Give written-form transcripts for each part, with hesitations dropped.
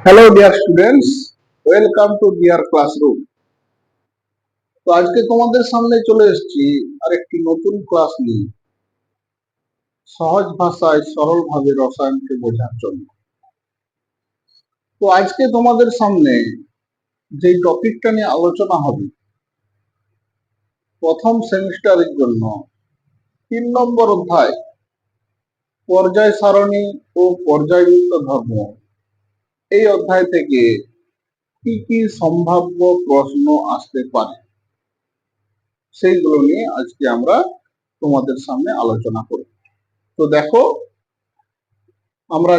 Hello dear students, welcome to dear classroom. তো আজকে তোমাদের সামনে চলে এসেছি আরেকটি নতুন ক্লাস নিয়ে, সহজ ভাষায় সরলভাবে রসায়নকে বোঝার জন্য। তো আজকে তোমাদের সামনে যে টপিকটা নিয়ে আলোচনা হবে, প্রথম সেমিস্টারের জন্য 3 নম্বর অধ্যায় পর্যায় সারণী ও পর্যায়বৃত্ত ধর্ম, এই অধ্যায় থেকে কি কি সম্ভাব্য প্রশ্ন আসতে পারে সেইগুলো নিয়ে আজকে আমরা তোমাদের সামনে আলোচনা করব। তো দেখো, আমরা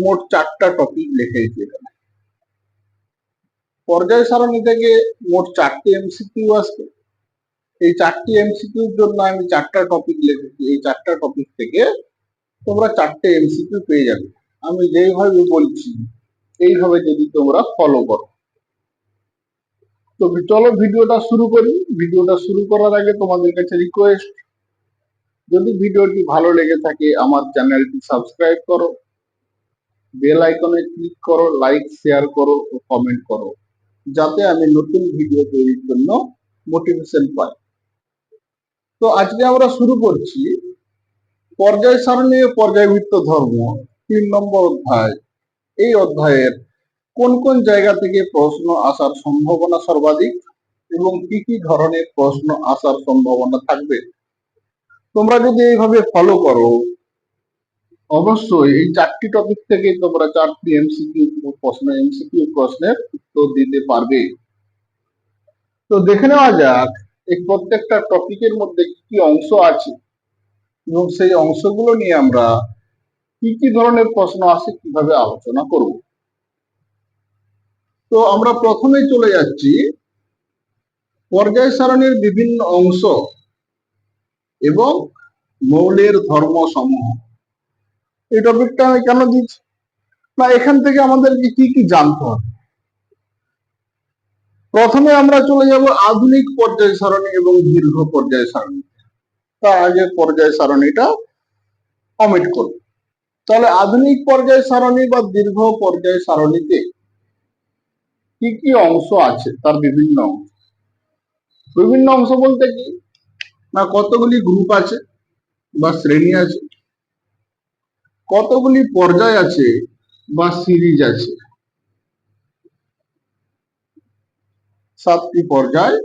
মোট 4টা টপিক লিখেছি এখানে। পর্যায় সারণী থেকে মোট 4টি এমসিকিউ আসবে। এই 4টি এমসিকিউর জন্য আমি 4টা টপিক লিখেছি। এই 4টা টপিক থেকে তোমরা 4টে এমসিকিউ পেয়ে যাবে। আমি যেইভাবে বলছি এইভাবে যদি তোমরা ফলো করো। তো চলো ভিডিওটা শুরু করি। ভিডিওটা শুরু করার আগে তোমাদের কাছে রিকোয়েস্ট, যদি ভিডিওটি ভালো লেগে থাকে আমার চ্যানেলটি সাবস্ক্রাইব করো, বেল আইকনে ক্লিক করো, লাইক শেয়ার করো ও কমেন্ট করো, যাতে আমি নতুন ভিডিও তৈরির জন্য মোটিভেশন পাই। তো আজকে আমরা শুরু করছি পর্যায় সারণী ও পর্যায়বৃত্ত ধর্ম 3 নম্বর অধ্যায়। এই অধ্যায়ের কোন কোন জায়গা থেকে প্রশ্ন আসার সম্ভাবনা সর্বাধিক এবং কি কি ধরনের প্রশ্ন আসার সম্ভাবনা থাকবে। তোমরা যদি এইভাবে ফলো করো, অবশ্যই এই 4টি টপিক থেকে তোমরা 4টি এমসিকিউ প্রশ্নের উত্তর দিতে পারবে। তো দেখে নেওয়া যাক এই প্রত্যেকটা টপিকের মধ্যে কি কি অংশ আছে এবং সেই অংশগুলো নিয়ে আমরা কি কি ধরনের প্রশ্ন আসে কিভাবে আলোচনা করব। তো আমরা প্রথমে চলে যাচ্ছি পর্যায় সারণীর বিভিন্ন অংশ এবং মৌলের ধর্ম সমূহ। এই টপিকটা আমি কেন দিচ্ছি না, এখান থেকে আমাদেরকে কি কি জানতে হবে। প্রথমে আমরা চলে যাব আধুনিক পর্যায় সারণী এবং দীর্ঘ পর্যায় সারণী। তার আগে পর্যায় সারণীটা কমেন্ট করব। তাহলে আধুনিক পর্যায় সারণী বা দীর্ঘ পর্যায় সারণীতে কি কি অংশ আছে, তার বিভিন্ন অংশ। বিভিন্ন অংশ বলতে কি না, কতগুলি গ্রুপ আছে বা শ্রেণী আছে, কতগুলি পর্যায় আছে বা সিরিজ আছে। 7টি পর্যায়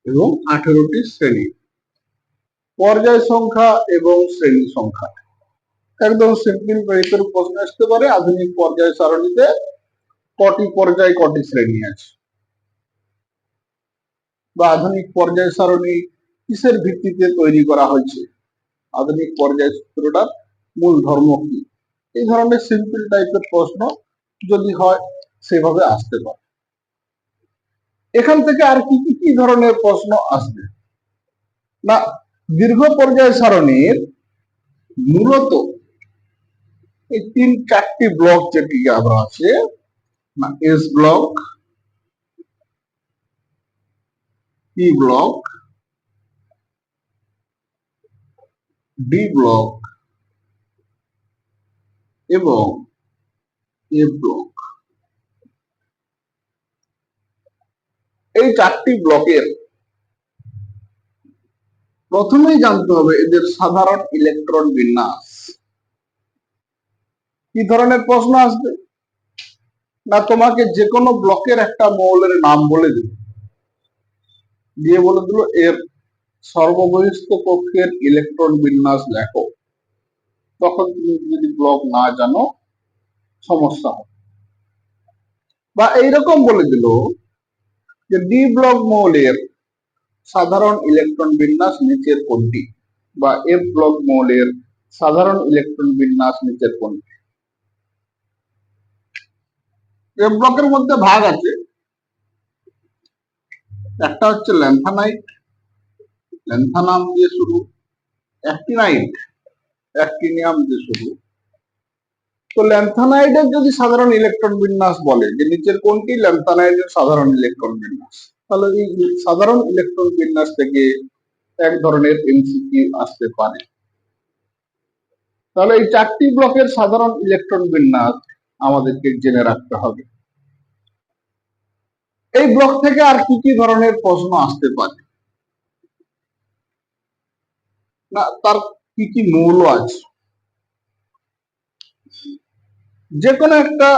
এবং 18টি শ্রেণী। পর্যায় সংখ্যা এবং শ্রেণী সংখ্যা একদম সিম্পল টাইপের প্রশ্ন আসতে পারে। আধুনিক পর্যায় সারণীতে কটি পর্যায় কটি শ্রেণী আছে, বা আধুনিক পর্যায় সারণী কিসের ভিত্তিতে তৈরি করা হয়েছে, আধুনিক পর্যায় সূত্রটার মূল ধর্ম কি, এই ধরনের সিম্পল টাইপের প্রশ্ন যদি হয় সেভাবে আসতে পারে। এখান থেকে আর কি কি ধরনের প্রশ্ন আসবে না, দীর্ঘ পর্যায় সারণীর মূলত এই 3-4টি ব্লক যেটি আমরা আছে না, S block, P block, D block এবং এ ব্লক। এই 4টি ব্লকের প্রথমেই জানতে হবে এদের সাধারণ ইলেকট্রন বিন্যাস। কি ধরনের প্রশ্ন আসবে না, তোমাকে যে কোনো ব্লকের একটা মৌলের নাম বলে দিল, দিয়ে বলে দিল এর সর্ববহিষ্ঠ কক্ষের ইলেকট্রন বিন্যাস লেখো। তখন তুমি যদি ব্লক না জানো সমস্যা হবে। বা এইরকম বলে দিল যে ডি ব্লক মৌলের সাধারণ ইলেকট্রন বিন্যাস নিচের কোনটি, বা এফ ব্লক মৌলের সাধারণ ইলেকট্রন বিন্যাস নিচের কোনটি। এফ ব্লকের মধ্যে ভাগ আছে, একটা হচ্ছে ল্যান্থানাইট, ল্যান্থানাম দিয়ে শুরু, অ্যাক্টিনাইট, অ্যাক্টিনিয়াম দিয়ে শুরু। তো ল্যান্থানাইডের যদি সাধারণ ইলেকট্রন বিন্যাস বলে যে নিচের কোনটি ল্যান্থানাইডের সাধারণ ইলেকট্রন বিন্যাস, তাহলে এই সাধারণ ইলেকট্রন বিন্যাস থেকে এক ধরনের এমসিকিউ আসতে পারে। তাহলে এই 4টি ব্লকের সাধারণ ইলেকট্রন বিন্যাস আমাদেরকে জেনে রাখতে হবে। এই ব্লক থেকে আর কি কি ধরনের প্রশ্ন আসতে পারে, না তার কি কি মৌল আছে। যে কোনো একটা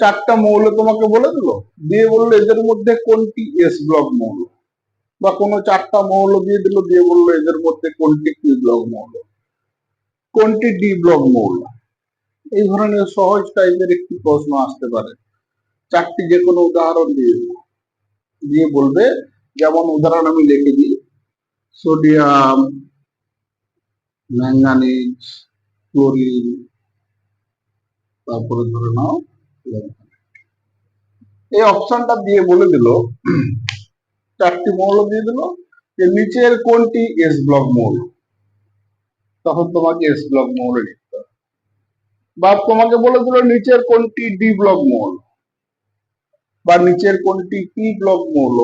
চারটা মৌল তোমাকে বলে দিল, দিয়ে বললো এদের মধ্যে কোনটি এস ব্লক মৌল, বা কোনো চারটা মৌল দিয়ে দিল, দিয়ে বললো এদের মধ্যে কোনটি পি ব্লক মৌল, কোনটি ডি ব্লক মৌল। এই ধরনের সহজ টাইপের একটি প্রশ্ন আসতে পারে। চারটি যে কোনো উদাহরণ দিয়ে বলবে, যেমন উদাহরণ আমি লিখে দিই, সোডিয়াম, ম্যাঙ্গানিজ, ক্লোরিন, তারপরে ধরে নাও এই অপশনটা দিয়ে বলে দিল, চারটি মৌল দিয়ে দিল যে নিচের কোনটি এস ব্লক মৌল, তখন তোমাকে এস ব্লক মৌল লিখতে হবে। বা তোমাকে বলে দিল নিচের কোনটি ডি ব্লক মৌল, বা নিচের কোনটি পি ব্লক মৌল,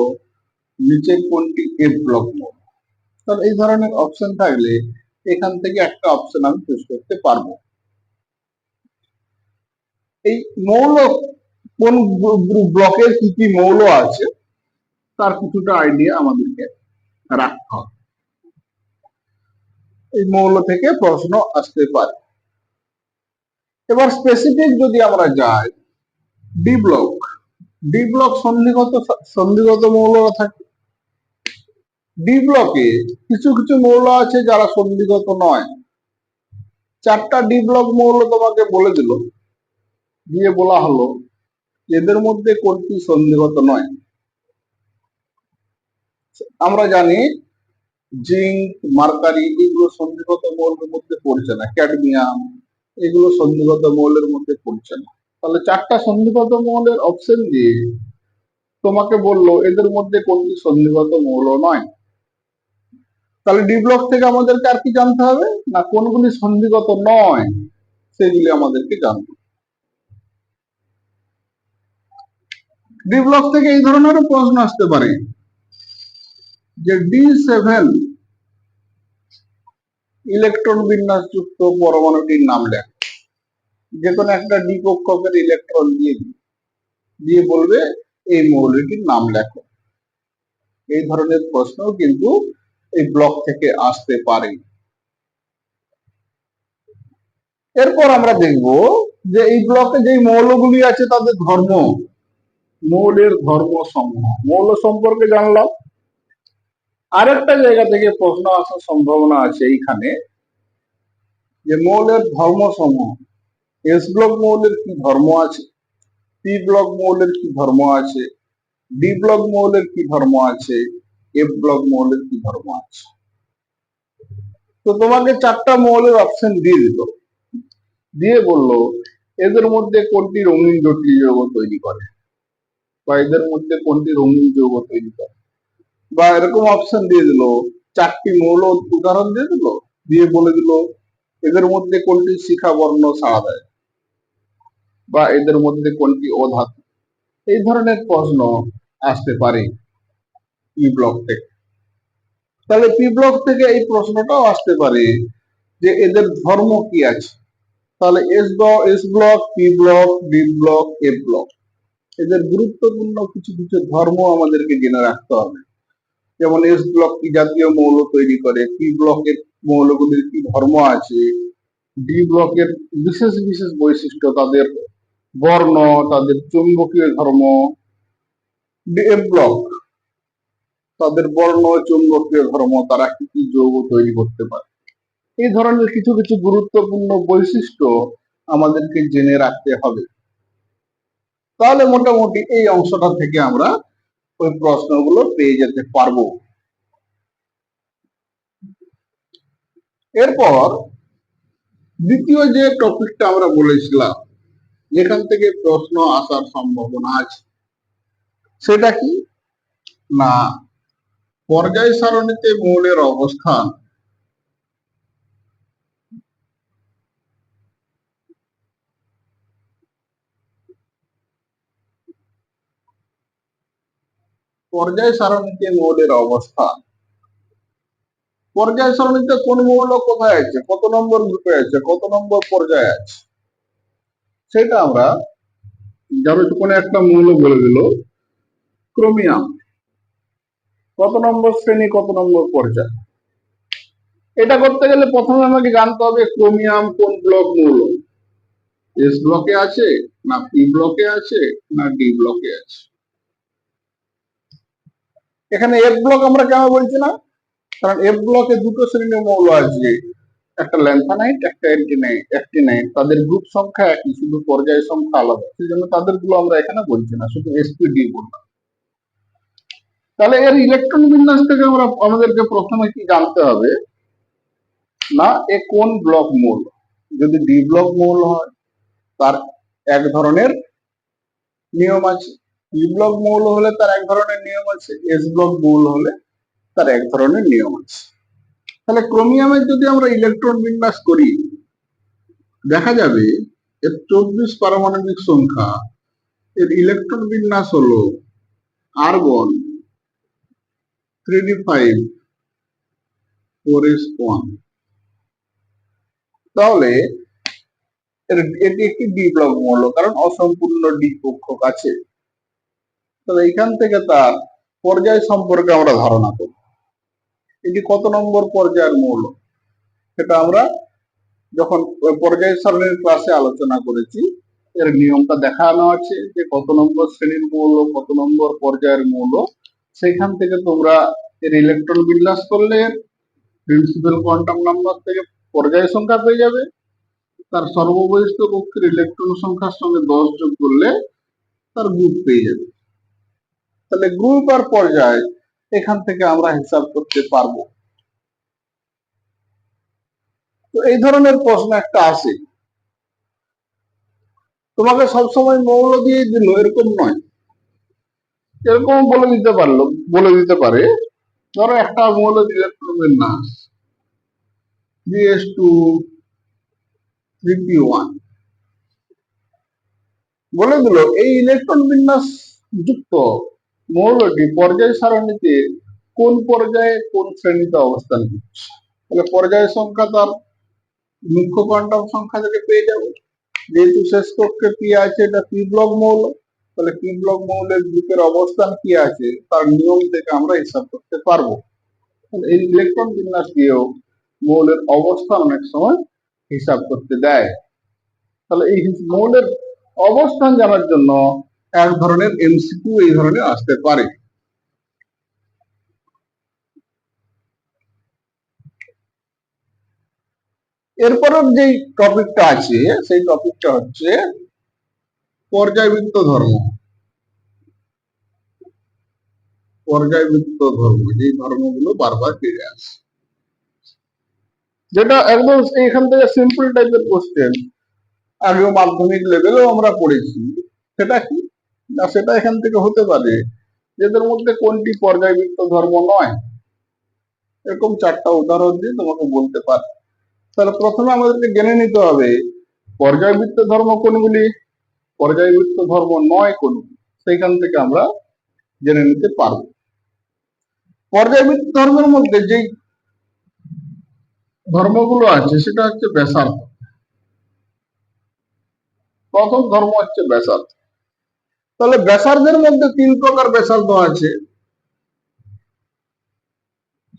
নিচের কোনটি এফ ব্লক মৌল। তাহলে এই ধরনের অপশন থাকলে এখান থেকে একটা অপশন আমি চুজ করতে পারবো। এই মৌল কোন ব্লকের কি কি মৌল আছে তার কিছুটা আইডিয়া আমাদেরকে রাখতে হবে। এই মৌল থেকে প্রশ্ন আসতে পারে। এবার স্পেসিফিক যদি আমরা যাই, ডি ব্লক, ডি ব্লক সন্ধিগত মৌলরা থাকে। ডি ব্লকে কিছু কিছু মৌল আছে যারা সন্ধিগত নয়। চারটা ডি ব্লক মৌল তোমাকে বলে দিল, দিয়ে বলা হলো এদের মধ্যে কোনটি সন্ধিগত নয়। আমরা জানি জিঙ্ক, মার্কারি এগুলো সন্ধিগত মৌলের মধ্যে পড়ছে না, ক্যাডমিয়াম এগুলো সন্ধিগত মৌলের মধ্যে পড়ছে না। তাহলে চারটা সন্ধিগত মৌলের অপশন দিয়ে তোমাকে বললো এদের মধ্যে কোনটি সন্ধিগত মৌল নয়। তাহলে ডি ব্লক থেকে আমাদেরকে আর কি জানতে হবে, না কোনগুলি সন্ধিগত নয় সেগুলি আমাদেরকে জানতে হবে। ডি ব্লক থেকে এই ধরনের প্রশ্ন আসতে পারে যে D7 ইলেকট্রন বিন্যাস যুক্ত পরমাণুটির নাম লেখ। যে কোনো একটা ডি কক্ষকের ইলেকট্রন দিয়ে বলবে এই মৌলটির নাম লেখো। এই ধরনের প্রশ্ন কিন্তু এই ব্লক থেকে আসতে পারে। এরপর আমরা দেখব যে এই ব্লকে যে মৌলগুলি আছে তাদের ধর্ম, মৌলের ধর্ম সমূহ। মৌল সম্পর্কে জানলাম। আরেকটা জায়গা থেকে প্রশ্ন আসার সম্ভাবনা আছে এইখানে, যে মৌলের ধর্ম সমূহ। এস ব্লক মৌলের কি ধর্ম আছে, পি ব্লক মৌলের কি ধর্ম আছে, ডি ব্লক মৌলের কি ধর্ম আছে, এফ ব্লক মৌলের কি ধর্ম আছে। তো তোমাকে চারটা মৌলের অপশন দিয়ে দিল, দিয়ে বলল এদের মধ্যে কোনটি রঙিন জটিল যৌগ তৈরি করে, বা এদের মধ্যে কোনটি রঙিন যৌগ তৈরি করে। বা এরকম অপশন দিয়ে দিল, চারটি মৌল উদাহরণ দিয়ে দিল, দিয়ে বলে দিল এদের মধ্যে কোনটি শিখা বর্ণ ছাড়া দেয়, বা এদের মধ্যে কোনটি অধাতু। এই ধরনের প্রশ্ন আসতে পারে পি ব্লক থেকে। তাহলে পি ব্লক থেকে এই প্রশ্নটাও আসতে পারে যে এদের ধর্ম কি আছে। তাহলে S block, P block, D block, F block এদের গুরুত্বপূর্ণ কিছু কিছু ধর্ম আমাদেরকে জেনে রাখতে হবে। যেমন এস ব্লক কি জাতীয় মৌল তৈরি করে, পি ব্লকের মৌলগুলির কি ধর্ম আছে, ডি ব্লকের বিশেষ বিশেষ বৈশিষ্ট্য, তাদের বর্ণ, তাদের চুম্বকীয় ধর্ম, এফ ব্লক তাদের বর্ণ, চুম্বকীয় ধর্ম, তারা কি কি যৌগ তৈরি করতে পারে। এই ধরনের কিছু কিছু গুরুত্বপূর্ণ বৈশিষ্ট্য আমাদেরকে জেনে রাখতে হবে। তাহলে মোটামুটি এই অংশটা থেকে আমরা ওই প্রশ্নগুলো পেয়ে যেতে পারবো। এরপর দ্বিতীয় যে টপিকটা আমরা বলেছিলাম যেখান থেকে প্রশ্ন আসার সম্ভাবনা আছে, সেটা কি, না পর্যায় সারণীতে মৌলের অবস্থান। পর্যায় সারণীতে মৌলের অবস্থান, পর্যায় সারণীতে কোন মৌল কোথায় আছে, কত নম্বর গ্রুপে আছে, কত নম্বর পর্যায়ে আছে, সেটা আমরা, ধরো কোনো একটা মৌল বলে দিল ক্রোমিয়াম, কত নম্বর শ্রেণী কত নম্বর পর্যায়। এটা করতে গেলে প্রথমে আমাকে জানতে হবে ক্রোমিয়াম কোন ব্লক মৌল, এস ব্লকে আছে না পি ব্লকে আছে না ডি ব্লকে আছে। এখানে এফ ব্লক আমরা কেন বলছি না, কারণ এফ ব্লকে দুটো শ্রেণীর মৌল আছে, একটা ল্যান্থানাইট একটা অ্যাক্টিনাইট, তাদের গ্রুপ সংখ্যা একই, শুধু পর্যায় সংখ্যা আলাদা, সেই জন্য তাদের গুলো আমরা এখানে বলছি না, শুধু এসপি বললাম। তাহলে এর ইলেকট্রন বিন্যাস থেকে আমাদেরকে প্রথমে কি জানতে হবে না, এ কোন ব্লক মৌল। যদি ডি ব্লক মৌল হয় তার এক ধরনের নিয়ম আছে, পি ব্লক মৌল হলে তার এক ধরনের নিয়ম আছে, এস ব্লক মৌল হলে তার এক ধরনের নিয়ম আছে। তাহলে ক্রোমিয়ামের যদি আমরা ইলেকট্রন বিন্যাস করি, দেখা যাবে এর 24 পারমাণবিক সংখ্যা, এর ইলেকট্রন বিন্যাস হলো আর্গন 3d5 4s1। তাহলে এটি একটি ডি ব্লক মৌল, কারণ অসম্পূর্ণ ডি কক্ষক আছে। তাহলে এখান থেকে তার পর্যায় সম্পর্কে আমরা ধারণা করি, এটি কত নম্বর পর্যায়ের মৌল। সেটা আমরা যখন পর্যায় সারণীর ক্লাসে আলোচনা করেছি, এর নিয়মটা দেখানো আছে যে কত নম্বর শ্রেণীর মৌল কত নম্বর পর্যায়ের মৌল। সেখান থেকে তোমরা এর ইলেকট্রন বিন্যাস করলে প্রিন্সিপাল কোয়ান্টাম নাম্বার থেকে পর্যায় সংখ্যা পেয়ে যাবে, তার সর্ববহিষ্ঠ কক্ষের ইলেকট্রন সংখ্যার সঙ্গে 10 যোগ করলে তার গ্রুপ পেয়ে যাবে। তাহলে গ্রুপ আর পর্যায় এখান থেকে আমরা হিসাব করতে পারবো। তো এই ধরনের প্রশ্ন একটা আসে, তোমাকে সবসময় মৌল দিয়ে দিল এরকম নয়, এরকম বলে দিতে পারে ধরো একটা মৌল ইলেকট্রন বিন্যাস 3s2 3p1 বলে দিল, এই ইলেকট্রন বিন্যাস যুক্ত মৌলটি পর্যায় সারণীতে কোন পর্যায়ে কোন শ্রেণীতে অবস্থান করছে। তাহলে পর্যায় সংখ্যা তার মুখ্য কোয়ান্টাম সংখ্যা থেকে পেয়ে যাবে, যেহেতু শেষ কক্ষে পি আছে, এটা পি ব্লক মৌল, তাহলে পি ব্লক মৌলের গ্রুপের অবস্থান কি আছে তার নিয়ম থেকে আমরা হিসাব করতে পারবো। এই ইলেকট্রন বিন্যাস দিয়েও মৌলের অবস্থান অনেক সময় হিসাব করতে দেয়। তাহলে এই মৌলের অবস্থান জানার জন্য এক ধরনের এমসিকিউ এই ধরনের আসতে পারে। এরপরের যে টপিকটা আছে সেই টপিকটা হচ্ছে পর্যায়বৃত্ত ধর্ম। পর্যায়বৃত্ত ধর্ম, যে ধর্মগুলো বারবার ফিরে আসে, যেটা একদম এখান থেকে সিম্পল টাইপের কোশ্চেন, আগেও মাধ্যমিক লেভেলেও আমরা পড়েছি। সেটা কি না, সেটা এখান থেকে হতে পারে যেদের মধ্যে কোনটি পর্যায়বৃত্ত ধর্ম নয়, এরকম 4টা উদাহরণ দিয়ে তোমাকে বলতে পারে। তাহলে প্রথমে আমাদেরকে জেনে নিতে হবে পর্যায়বৃত্ত ধর্ম কোনগুলি, পর্যায়বৃত্ত ধর্ম নয় কোনগুলি, সেইখান থেকে আমরা জেনে নিতে পারবো। পর্যায়বৃত্ত ধর্মের মধ্যে যেই ধর্মগুলো আছে সেটা হচ্ছে ব্যাসার্ধ। প্রথম ধর্ম হচ্ছে ব্যাসার্ধ। তাহলে ব্যাসার্ধের মধ্যে 3 প্রকার ব্যাসার্ধ আছে,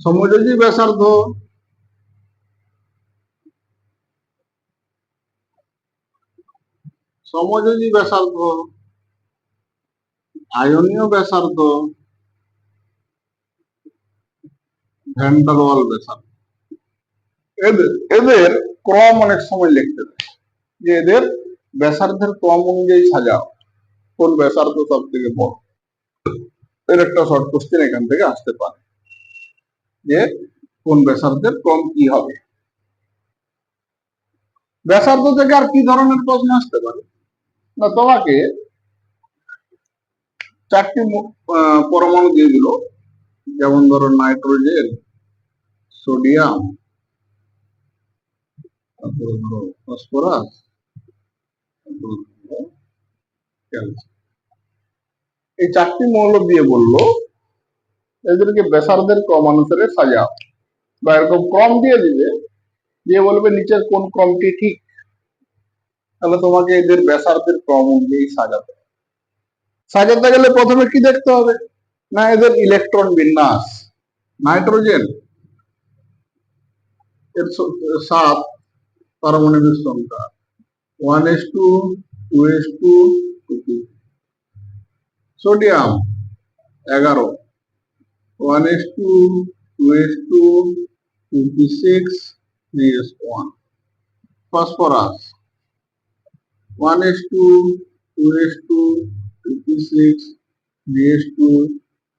সমযোজী ব্যাসার্ধ, সমযোজী ব্যাসার্ধ, আয়নীয় ব্যাসার্ধ, ভ্যান ডার ওয়াল ব্যাসার্ধ। এদের ক্রম অনেক সময় লিখতে দেয় যে এদের ব্যাসার্ধের ক্রম অনুযায়ী সাজাও, কোন ব্যাসার্ধ সব থেকে বড়। এর একটা শর্ট কোশ্চেন এখান থেকে আসতে পারে যে কোন ব্যাসার্ধের ক্রম কি হবে। ব্যাসার্ধ থেকে আর কি ধরনের প্রশ্ন আসতে পারে না, তোমাকে 4টি পরমাণু দিয়ে দিল, যেমন ধরো নাইট্রোজেন, সোডিয়াম, তারপরে ধরো ফসফরাস, এই 4টি মৌল দিয়ে বললো এদেরকে ব্যাসার্ধের ক্রম অনুসারে সাজাও, বা এরকম ক্রম দিয়ে দিবে, দিয়ে বলবে নিচের কোন ক্রমটি ঠিক। তাহলে তোমাকে এদের ব্যাসার্ধের ক্রম অনুযায়ী সাজাতে হবে। সাজাতে গেলে প্রথমে কি দেখতে হবে, না এদের ইলেকট্রন বিন্যাস। নাইট্রোজেন এর 7 পারমাণবিক সংখ্যা 1:2, 2:2. সোডিয়াম 11 1:2, 2:2, 2:6, 3:1. ফসফরাস 1:2, 2:2, 2:6, 3:2,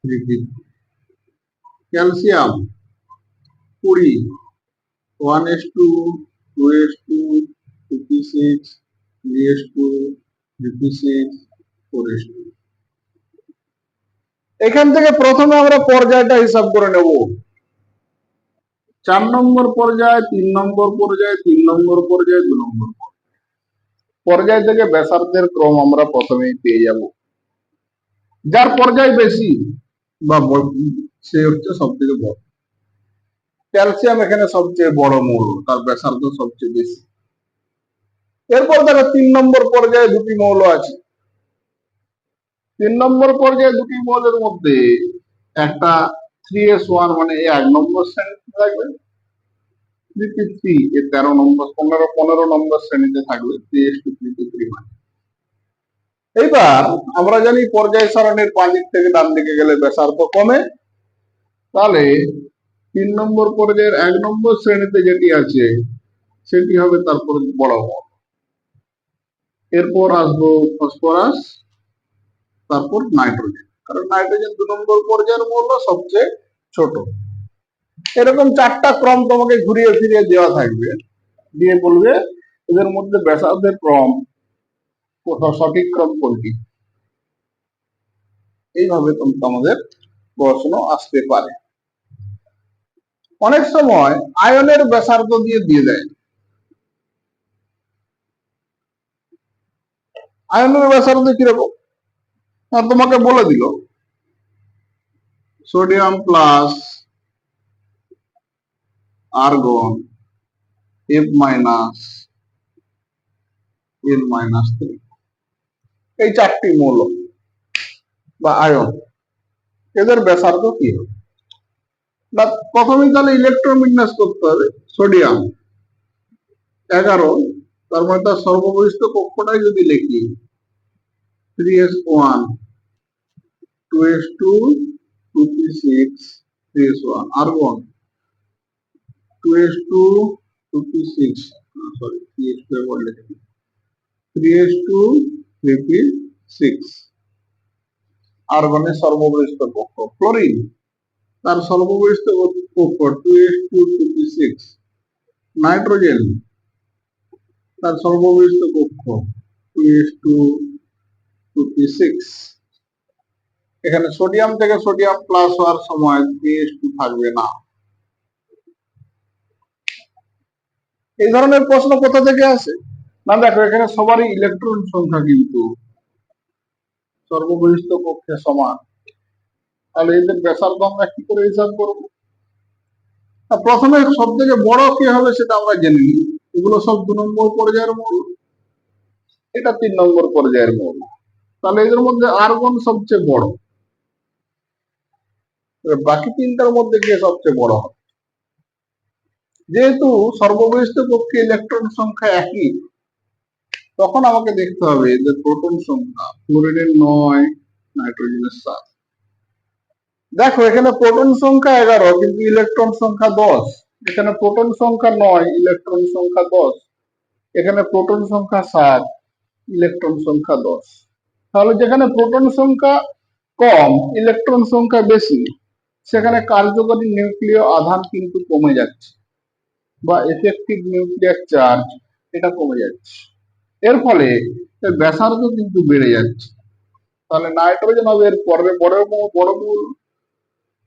3:2. ক্যালসিয়াম 20 1:2, 2:2, 2:6, 3:2, 3:6, 4:2. এখান থেকে প্রথমে আমরা পর্যায়টা হিসাব করে নেব। 4 নম্বর পর্যায়, 3 নম্বর পর্যায়, 3 নম্বর পর্যায়, 2 নম্বর পর্যায় থেকে ব্যাসার্ধের ক্রম আমরা প্রথমেই পেয়ে যাব। যার পর্যায় বেশি বা সে হচ্ছে সব থেকে বড়। ক্যালসিয়াম এখানে সবচেয়ে বড় মৌল, তার ব্যাসার্ধ সবচেয়ে বেশি। এরপর দেখো 3 নম্বর পর্যায়ে দুটি মৌল আছে। 3 নম্বর পর্যায়ে দুটি মৌলের মধ্যে একটা 3s1 মানে 1 নম্বর শ্রেণীতে থাকবে, 3p3 এ 13 নম্বর 15 নম্বর শ্রেণীতে থাকবে 3s2 মানে। এইবার আমরা জানি পর্যায় সারণীর বাঁ দিক থেকে ডান দিকে গেলে ব্যাসার্ধ কমে, তাহলে 3 নম্বর পর্যায়ের 1 নম্বর শ্রেণীতে যেটি আছে সেটি হবে তারপর বড় মৌল। এরপর আসবো ফসফরাস, তারপর নাইট্রোজেন, কারণ নাইট্রোজেন 2 নম্বর পর্যায়ের মৌল, সবচেয়ে ছোট। এরকম 4টা ক্রম তোমাকে ঘুরিয়ে ফিরিয়ে দেওয়া থাকবে, দিয়ে বলবে এদের মধ্যে ব্যাসার্ধের ক্রম সঠিক ক্রম কোনটি। এইভাবে তোমাদের প্রশ্ন আসতে পারে। অনেক সময় আয়নের ব্যাসার্ধ দিয়ে দেয়। আয়নের ব্যাসার্ধ কিরকম তোমাকে বলে দিল, sodium plus argon F- N-3, এই 4টি মৌল বা আয়ন, এদের ব্যাসার্ধ কি হবে না। প্রথমেই তাহলে ইলেকট্রন বিন্যাস করতে হবে। সোডিয়াম 11, তার মানে তার সর্ববহিষ্ঠ কক্ষটাই যদি লিখি 3s1, 2s2, 2p6, 3s1, argon 2s2, 2p6, sorry 3s2 এবার লিখি 3s2, 3p6, আর্গনের সর্ববহিষ্ঠ কক্ষ। ক্লোরিন তার সর্ববহিষ্ঠ কক্ষ 2s2, 2p6, নাইট্রোজেন তার সর্ববহিষ্ঠ কক্ষ 2s2, 2p6। এখানে সোডিয়াম থেকে সোডিয়াম প্লাস হওয়ার সময় 3s2 থাকবে না। এই ধরনের প্রশ্ন কোথা থেকে আসে না, দেখো এখানে সবারই ইলেকট্রন সংখ্যা কিন্তু সর্ববহিষ্ঠ কক্ষে সমান, তাহলে এদের ব্যাসার্ধ আমরা কি করে হিসাব করবো। প্রথমে সব থেকে বড় কি হবে সেটা আমরা জেনে নিই। এগুলো সব 2 নম্বর পর্যায়ের মৌল, এটা 3 নম্বর পর্যায়ের মৌল, তাহলে এদের মধ্যে আর্গন সবচেয়ে বড়। বাকি 3টার মধ্যে কে সবচেয়ে বড় হবে। যেহেতু সর্ববহিষ্ঠ কক্ষে ইলেকট্রন সংখ্যা একই, তখন আমাকে দেখতে হবে যে প্রোটন সংখ্যা, ফ্লোরিনের 9, নাইট্রোজেনের 7। দেখো এখানে প্রোটন সংখ্যা 11 কিন্তু ইলেকট্রন সংখ্যা 10, এখানে প্রোটন সংখ্যা 9, ইলেকট্রন সংখ্যা 10, এখানে প্রোটন সংখ্যা 7, ইলেকট্রন সংখ্যা 10। তাহলে যেখানে প্রোটন সংখ্যা কম, ইলেকট্রন সংখ্যা বেশি, সেখানে কার্যকরী নিউক্লিয় আধান কিন্তু কমে যাচ্ছে, বা এফেক্টিভ নিউক্লিয়ার চার্জ এটা কমে যাচ্ছে। এর ফলে ব্যাসার্ধ কিন্তু বেড়ে যাচ্ছে। তাহলে নাইট্রোজেন হবে এর পরে বড় মৌল,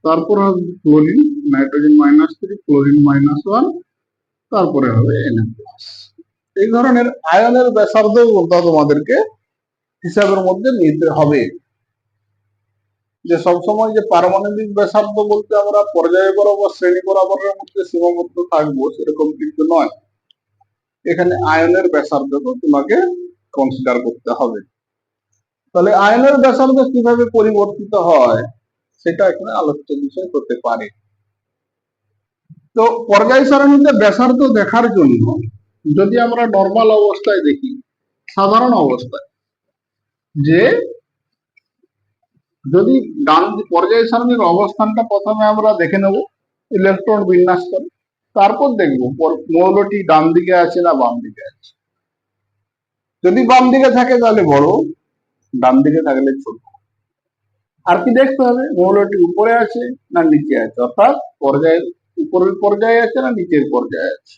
তারপর হবে ক্লোরিন, নাইট্রোজেন -3, ক্লোরিন -1, তারপরে হবে Na+। এই ধরনের আয়নের ব্যাসার্ধ তোমাদেরকে হিসাবের মধ্যে নিতে হবে। যে সবসময় যে পারমাণবিক ব্যাসার্ধ বলতে আমরা পর্যায় বরাবর শ্রেণী বরাবরের মধ্যে সীমাবদ্ধ থাকবো সেরকম কিন্তু নয়। এখানে আয়নের ব্যাসার্ধকে তোমাকে কনসিডার করতে হবে। তাহলে আয়নের ব্যাসার্ধ কিভাবে পরিবর্তিত হয় সেটা এখানে আলোচ্য বিষয় হতে পারে। তো পর্যায় সারণীতে ব্যাসার্ধ দেখার জন্য যদি আমরা নর্মাল অবস্থায় দেখি, সাধারণ অবস্থায়, যে যদি ডান পর্যায় সারণীর অবস্থানটা প্রথমে আমরা দেখে নেব ইলেকট্রন বিন্যাস করে, তারপর দেখব মৌলটি ডান দিকে আছে না বাম দিকে আছে। যদি বাম দিকে থাকে তাহলে বড়, ডান দিকে থাকলে ছোট। আর কি দেখতে হবে, মৌলটি উপরে আছে না নিচে আছে, অর্থাৎ পর্যায়ের উপরের পর্যায়ে আছে না নিচের পর্যায়ে আছে।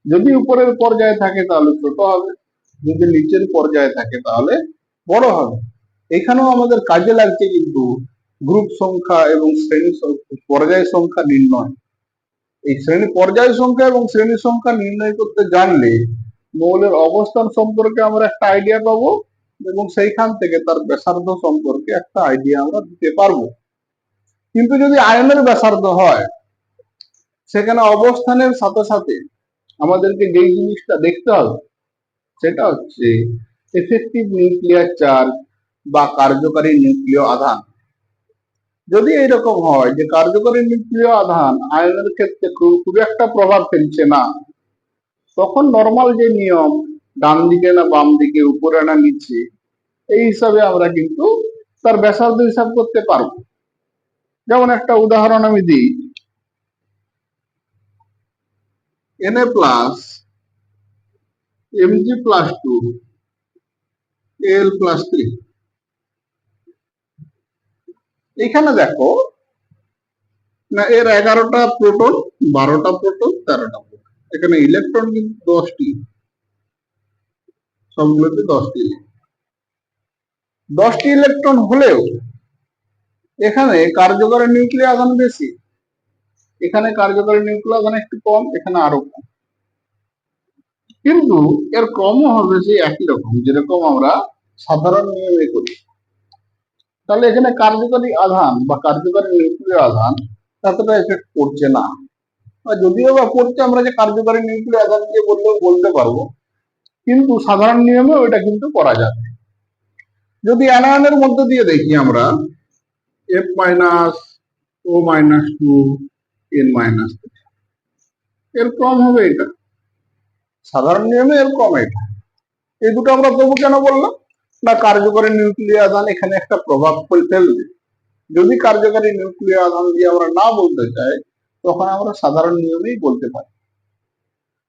যদি উপরের পর্যায়ে থাকে তাহলে ছোট হবে, যদি নিচের পর্যায়ে থাকে তাহলে বড় হবে। এখানেও আমাদের কাজে লাগছে কিন্তু গ্রুপ সংখ্যা এবং শ্রেণী পর্যায় সংখ্যা নির্ণয়। এই শ্রেণী পর্যায় সংখ্যা এবং শ্রেণী সংখ্যা নির্ণয় করতে জানলে মৌলের অবস্থান সম্পর্কে আমরা একটা আইডিয়া পাবো এবং সেইখান থেকে তার ব্যাসার্ধ সম্পর্কে একটা আইডিয়া আমরা দিতে পারবো। কিন্তু যদি আয়নের ব্যাসার্ধ হয়, সেখানে অবস্থানের সাথে সাথে আমাদেরকে যেই জিনিসটা দেখতে হবে সেটা হচ্ছে এফেক্টিভ নিউক্লিয়ার চার্জ বা কার্যকারী নিউক্লিয় আধান। যদি এরকম হয় যে কার্যকরী নিউক্লিয় আধান আয়নের ক্ষেত্রে খুব একটা প্রভাব ফেলছে না, তখন নর্মাল যে নিয়ম ডান দিকে না বাম দিকে, উপরে না নিচে, এই হিসাবে আমরা কিন্তু তার ব্যাসার্ধ হিসাব করতে পারবো। যেমন একটা উদাহরণ আমি দিই, Na plus Mg plus 2 Al plus 3। এখানে দেখো না, এর 11টা প্রোটন, 12টা প্রোটন, 13টা প্রোটন। এখানে ইলেকট্রন কিন্তু 10টি, সবগুলোতে 10টি। 10টি ইলেকট্রন হলেও এখানে কার্যকরী নিউক্লিয় আধান বেশি, এখানে কার্যকরী নিউক্লিয় আধান একটু কম, এখানে আরো কম। কিন্তু এর ক্রমও হবে সেই একই রকম, যেরকম আমরা সাধারণ নিয়মে করি। তাহলে এখানে কার্যকরী আধান বা কার্যকরী নিউক্লিয় আধান এতটা এফেক্ট করছে না। যদিও বা করছে, আমরা যে কার্যকরী নিউক্লিয় আধান দিয়ে বললেও বলতে পারবো, কিন্তু সাধারণ নিয়মে ওইটা কিন্তু করা যাবে। যদি অ্যানায়নের মধ্যে দিয়ে দেখি আমরা F minus O minus 2 N minus, এর ক্রম হবে এটা, সাধারণ নিয়মে এর ক্রম এটা। এই দুটো আমরা তবু কেন বললাম না, কার্যকরী নিউক্লিয় আধান এখানে একটা প্রভাব ফেলবে। যদি কার্যকরী নিউক্লিয় আধান দিয়ে আমরা না বলতে চাই, তখন আমরা সাধারণ নিয়মেই বলতে পারি।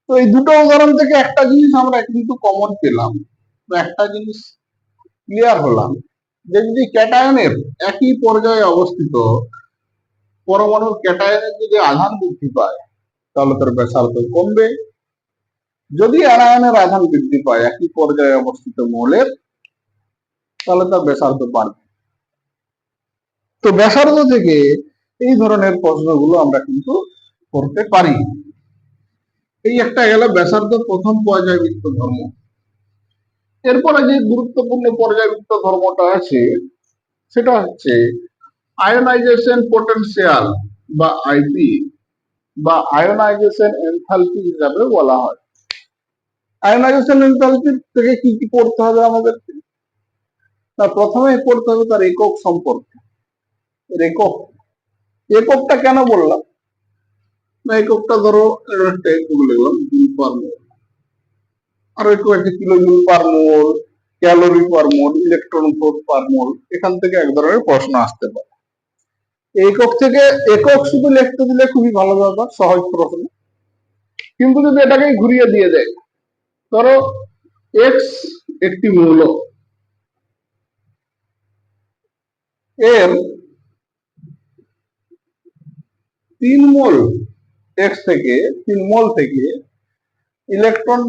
তো এই দুটো উদাহরণ থেকে একটা জিনিস আমরা কিন্তু কমন পেলাম, একটা জিনিস ক্লিয়ার হলাম, যে যদি ক্যাটায়নের একই পর্যায়ে অবস্থিত পরমাণুর ক্যাটায়নের যদি আধান বৃদ্ধি পায় তাহলে তার ব্যাসার্ধ কমবে। যদি অ্যানায়নের আধান বৃদ্ধি পায় একই পর্যায়ে অবস্থিত মৌলের, তাহলে তার ব্যাসার্ধ বাড়বে। তো ব্যাসার্ধ থেকে এই ধরনের প্রশ্নগুলো আমরা কিন্তু করতে পারি। এই একটা গেল ব্যাসার্ধ প্রথম পর্যায়বৃত্ত ধর্ম। এরপরে যে গুরুত্বপূর্ণ পর্যায়বৃত্ত ধর্মটা আছে সেটা হচ্ছে আয়োনাইজেশন পোটেনশিয়াল বা আইপি বা আয়োনাইজেশন এনথালপি হিসাবে বলা হয়। আয়োনাইজেশন এনথালপি থেকে কি কি পড়তে হবে আমাদেরকে, তা প্রথমে পড়তে হবে তার একক সম্পর্কে। একক, এককটা কেন বললাম না, এককটা ধরো একটা একক লিখলাম জুল পার মোল, আর একটু একটা কিলো জুল পার মোল, ক্যালোরি পার মোল, ইলেকট্রন ভোল্ট পার মোল, এখান থেকে এক ধরনের প্রশ্ন আসতে পারে। একক থেকে একক শুধু লিখতে দিলে খুবই ভালো ব্যাপার, সহজ প্রশ্ন। কিন্তু যদি এটাকে ঘুরিয়ে দিয়ে দেয়, ধরো এক্স একটি মৌল, এর 3 মোল এক্স থেকে 3 মোল থেকে ইলেকট্রন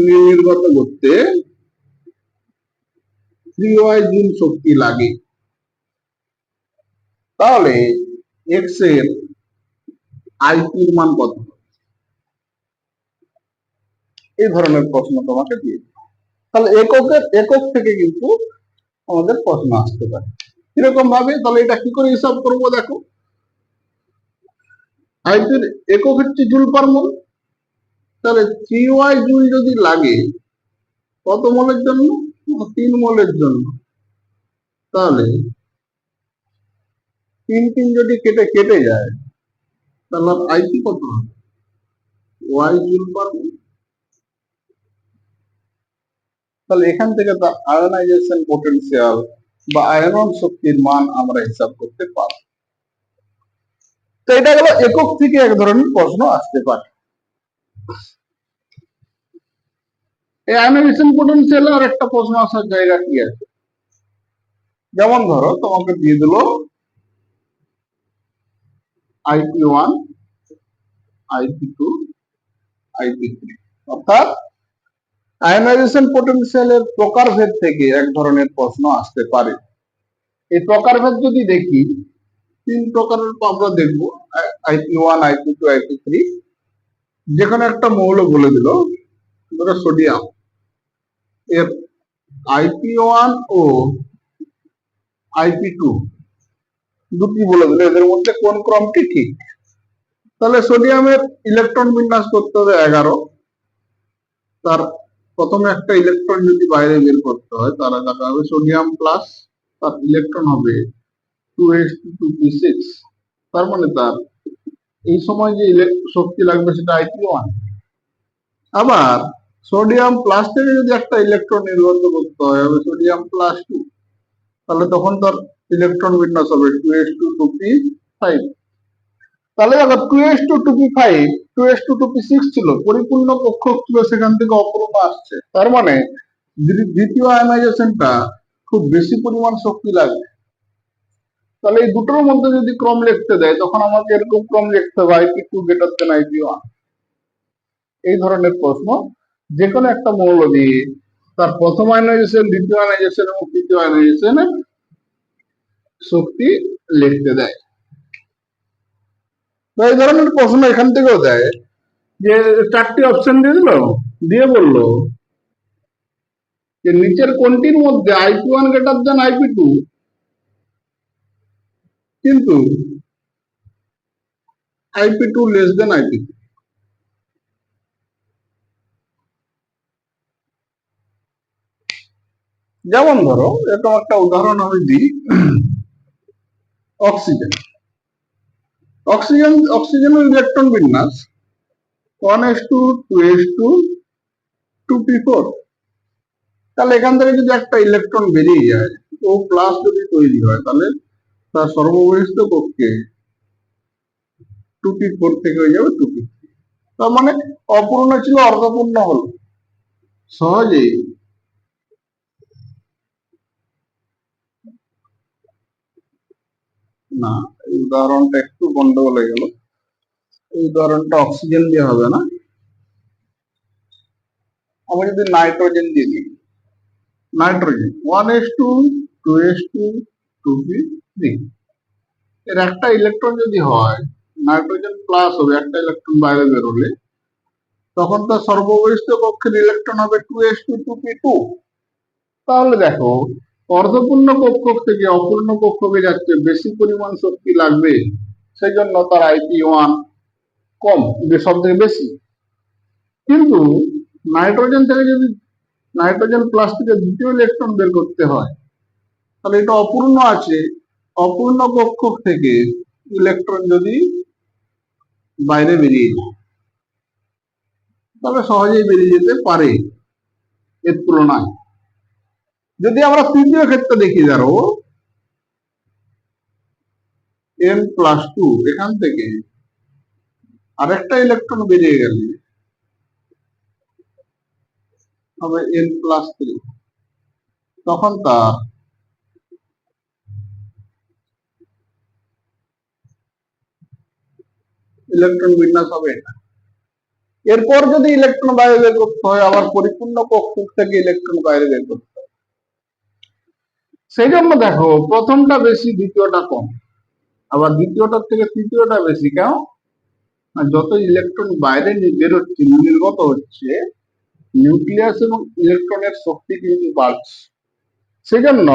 নির্গত করতে 3y জুল শক্তি লাগে, তাহলে এক্স এর আইপির মান কত? এই ধরনের প্রশ্ন তোমাকে দিয়ে, তাহলে একক থেকে কিন্তু আমাদের প্রশ্ন আসতে পারে। কিরকম ভাবে, তাহলে এটা কি করে হিসাব করবো দেখো, আইপির একক হচ্ছে জুল পার মোল, তাহলে 3y জুল যদি লাগে কত মোলের জন্য? 3 মোলের জন্য। তাহলে 3 যদি কেটে কেটে যায় তাহলে আইপি কত হবে? ওয়াই জুল পার মোল। তাহলে এখান থেকে তার আয়নাইজেশন পোটেনশিয়াল বা আয়নন শক্তির মান আমরা হিসাব করতে পারব। তো এটা গেল একক থেকে এক ধরনের প্রশ্ন আসতে পারে। এই আয়নাইজেশন পোটেনশিয়াল আর একটা প্রশ্ন আসার জায়গা কি আছে? যেমন ধরো তোমাকে দিয়ে দিল IP1, IP2, IP3, অর্থাৎ আয়নাইজেশন পোটেনশিয়ালের প্রকারভেদ থেকে এক ধরনের প্রশ্ন আসতে পারে। এই প্রকারভেদ যদি দেখি 3 প্রকারের আমরা দেখবো, IP1, IP2, IP3। যেখানে একটা মৌল বলে দিল ধরো সোডিয়াম, এর IP1 ও IP2 দুটি বলে দিল, এদের মধ্যে কোন ক্রমটি ঠিক। তাহলে সোডিয়ামের ইলেকট্রন বিন্যাস করতে হবে 11। তার প্রথমে একটা ইলেকট্রন যদি বাইরে বের করতে হয় তাহলে দেখা হবে সোডিয়াম প্লাস, তার ইলেকট্রন হবে 2s2p6। তার মানে তার এই সময় যে শক্তি লাগবে সেটা IP1। আবার সোডিয়াম প্লাস থেকে যদি একটা ইলেকট্রন নির্গত করতে হয় হবে সোডিয়াম প্লাস 2, তাহলে তখন তার ইলেকট্রন বিন্যাস হবে 2s2p5। তাহলে দেখো 2s2p5, 2s2p6 ছিল, পরিপূর্ণ কক্ষক ছিল, সেখান থেকে অপূর্ণ আসছে। তার মানে দ্বিতীয় আয়নাইজেশনটা খুব বেশি পরিমাণ শক্তি লাগবে। তাহলে এই দুটোর মধ্যে যদি ক্রম লিখতে দেয় তখন আমাকে এরকম ক্রম লিখতে হবে IP2 গ্রেটার দেন IP1। এই ধরনের প্রশ্ন যে কোনো একটা মৌল দিয়ে তার প্রথম আয়নাইজেশন, দ্বিতীয় আয়নাইজেশন এবং তৃতীয় আয়নাইজেশনের শক্তি লিখতে দেয়। তো এই ধরনের প্রশ্ন এখান থেকেও দেয় যে 4টি অপশন দিয়ে দিল, দিয়ে বললো যে নিচের কোনটির মধ্যে IP1 গ্রেটার দেন IP2 কিন্তু IP2 লেস দেন IP3। যেমন ধরো এরকম একটা উদাহরণ আমি দিই, অক্সিজেন। অক্সিজেনের ইলেকট্রন বিন্যাস 1s2, 2s2, 2p4। তাহলে এখান থেকে যদি একটা ইলেকট্রন বেরিয়ে যায়, ও প্লাস যদি তৈরি হয়, তাহলে তার সর্ববহিষ্ঠ কক্ষে 2p4 থেকে হয়ে যাবে 2p3। তার মানে অপূর্ণ ছিল অর্ধপূর্ণ হলো। সহজেই না, এই উদাহরণটা একটু গন্ডগোল হয়ে গেল। এই উদাহরণটা অক্সিজেন দিয়ে হবে না, আমি যদি নাইট্রোজেন দিয়ে দিই, নাইট্রোজেন 1s2, 2s2, 2p3। এর একটা ইলেকট্রন যদি হয়, নাইট্রোজেন প্লাস হবে, একটা ইলেকট্রন বাইরে বেরোলে, তখন তার সর্ববহিষ্ঠ কক্ষের ইলেকট্রন হবে 2s2, 2p2। তাহলে দেখো অর্ধপূর্ণ কক্ষক থেকে অপূর্ণ কক্ষকে যাচ্ছে, বেশি পরিমাণ শক্তি লাগবে, সেই জন্য তার IP1 কম, সব থেকে বেশি। কিন্তু নাইট্রোজেন থেকে যদি, নাইট্রোজেন প্লাস থেকে দ্বিতীয় ইলেকট্রন বের করতে হয়, তাহলে এটা অপূর্ণ আছে, অপূর্ণ কক্ষক থেকে ইলেকট্রন যদি বাইরে বেরিয়ে যায় তবে সহজেই বেরিয়ে যেতে পারে এর তুলনায়। যদি আমরা তৃতীয় ক্ষেত্রে দেখি, ধরো n+2, এখান থেকে আরেকটা ইলেকট্রন বেরিয়ে গেলে হবে n+3, তখন তার ইলেকট্রন বিন্যাস হবে এটা। এরপর যদি ইলেকট্রন বাইরে বের করতে হয়, আবার পরিপূর্ণ কক্ষক থেকে ইলেকট্রন বাইরে বের করতে হয়। সেই জন্য দেখো প্রথমটা বেশি, দ্বিতীয়টা কম, আবার দ্বিতীয়টার থেকে তৃতীয়টা বেশি। কেন? যত ইলেকট্রন বাইরে বেরোচ্ছে, নির্গত হচ্ছে, নিউক্লিয়াস এবং ইলেকট্রনের শক্তি কিন্তু বাড়ছে। সেজন্য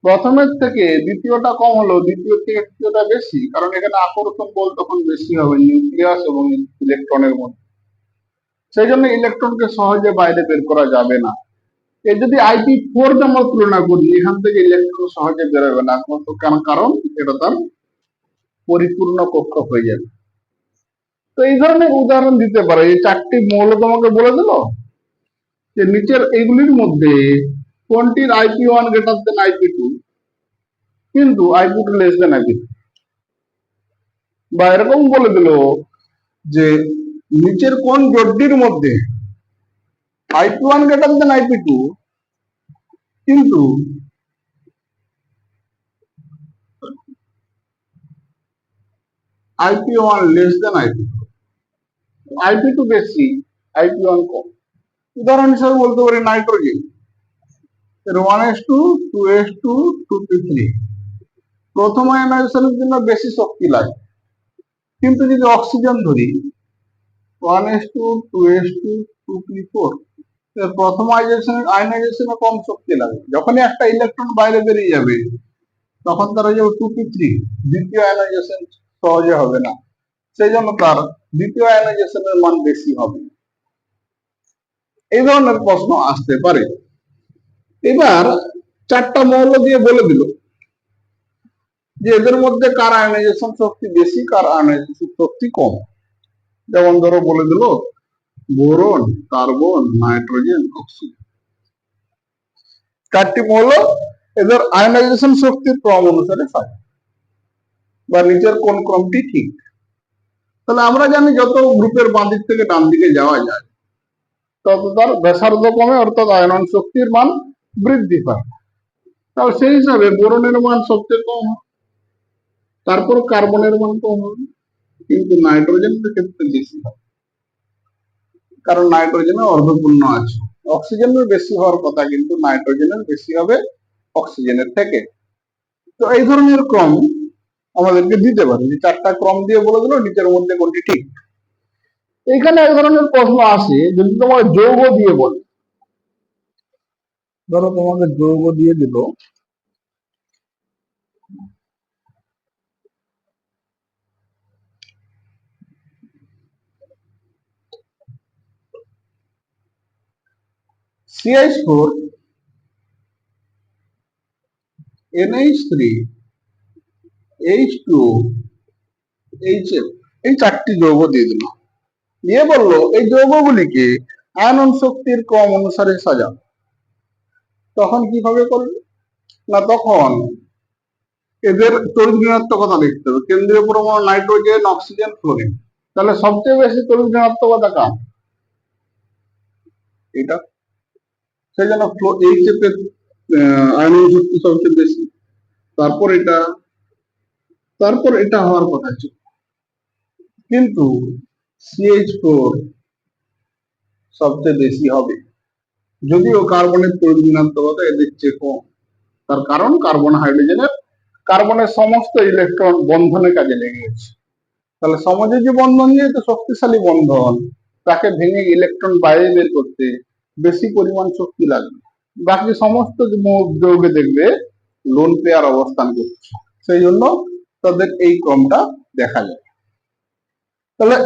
প্রথমের থেকে দ্বিতীয়টা কম হলো, দ্বিতীয় থেকে তৃতীয়টা বেশি, কারণ এখানে আকর্ষণ বল তখন বেশি হবে নিউক্লিয়াস এবং ইলেকট্রনের মধ্যে। সেই জন্য ইলেকট্রনকে সহজে বাইরে বের করা যাবে না। এই যদি IP4 কে আমরা তুলনা করি, এখান থেকে ইলেকট্রন সহজে বেরোবে না, কারণ এটা তার পরিপূর্ণ কক্ষ হয়ে যাবে। তো এই ধরনের উদাহরণ দিতে পারে। এই চারটি মৌল তোমাকে বলে দিল যে নিচের এইগুলির মধ্যে কোনটির IP1 গ্রেটার দেন IP2 কিন্তু IP2 লেস দেন IP3, বা এরকম বলে দিল যে নিচের কোন জোড়টির মধ্যে IP1 গ্রেটার দেন IP2 কিন্তু IP1 less than IP2, IP2 বেশি IP1 কম। উদাহরণ হিসেবে বলতে পারি নাইট্রোজেন, এর 1s2 2s2 2p3, প্রথম আয়নাইজেশনের জন্য বেশি শক্তি লাগে। কিন্তু যদি অক্সিজেন ধরি 1s2 2s2 2p4, এর প্রথম আয়নাইজেশনে কম শক্তি লাগে। যখনই একটা ইলেকট্রন বাইরে বেরিয়ে যাবে তখন তার হয়ে যাবে 2p3, দ্বিতীয় আয়নাইজেশন সহজে হবে না, সেই জন্য তার দ্বিতীয় আয়নাইজেশনের মান বেশি হবে। এই ধরনের প্রশ্ন আসতে পারে। এবার চারটা মৌল দিয়ে বলে দিল যে এদের মধ্যে কার আয়নাইজেশন শক্তি বেশি, কার আয়নাইজেশন শক্তি কম। যেমন ধরো বলে দিল বোরন, কার্বন, নাইট্রোজেন, অক্সিজেন, চারটি মৌল, এদের আয়নাইজেশন শক্তির ক্রম অনুসারে হয়, বা নিচের কোন ক্রমটি ঠিক। তাহলে আমরা জানি যত গ্রুপের বাঁ দিক থেকে ডান দিকে যাওয়া যায় তত তার ব্যাসার্ধ কমে, অর্থাৎ আয়নন শক্তির মান বৃদ্ধি পায়। তাহলে সেই হিসাবে বোরনের মান সবচেয়ে কম হয়, তারপর কার্বনের মান কম হবে, কিন্তু নাইট্রোজেনের ক্ষেত্রে বেশি হয়, কারণ নাইট্রোজেনে অর্ধপূর্ণ আছে। অক্সিজেনের বেশি হওয়ার কথা, কিন্তু নাইট্রোজেনের বেশি হবে অক্সিজেনের থেকে। তো এই ধরনের ক্রম আমাদেরকে দিতে পারে, যে চারটা ক্রম দিয়ে বলে দিল নিচের মধ্যে কোনটি ঠিক। এইখানে এক ধরনের প্রশ্ন আসে, যদি তোমার যৌগ দিয়ে বলে, ধরো তোমাকে যৌগ দিয়ে দিল CH4 NH3 H2O HF, এই চারটি যৌগ দিয়ে দিল, দিয়ে বললো এই যৌগগুলিকে আয়নন শক্তির ক্রম অনুসারে সাজাও। তখন কিভাবে করবে না, তখন এদের তড়িৎ ঋণাত্মকতা লিখতে হবে। কেন্দ্রীয় পরমাণু নাইট্রোজেন, অক্সিজেন, ফ্লোরিন, তাহলে সবচেয়ে বেশি তড়িৎ ঋণাত্মকতা কার? এটা। সেই জন্য HF এর আয়নন শক্তি সবচেয়ে বেশি, তারপর এটা, তারপর এটা হওয়ার কথা ছিল, কিন্তু CH4 সবচেয়ে বেশি হবে, যদিও কার্বনের তড়িৎ ঋণাত্মকতা এদের চেয়ে কম। তার কারণ কার্বনের সমস্ত ইলেকট্রন বন্ধনের কাজে লেগে গেছে। তাহলে সমযোজী বন্ধন যেহেতু শক্তিশালী বন্ধন, তাকে ভেঙে ইলেকট্রন বাইরে বের করতে বেশি পরিমাণ শক্তি লাগবে। বাকি সমস্ত যৌগে দেখবে লোন পেয়ার অবস্থান করছে, সেই জন্য তাদের এই ক্রমটা দেখা যায়। তাহলে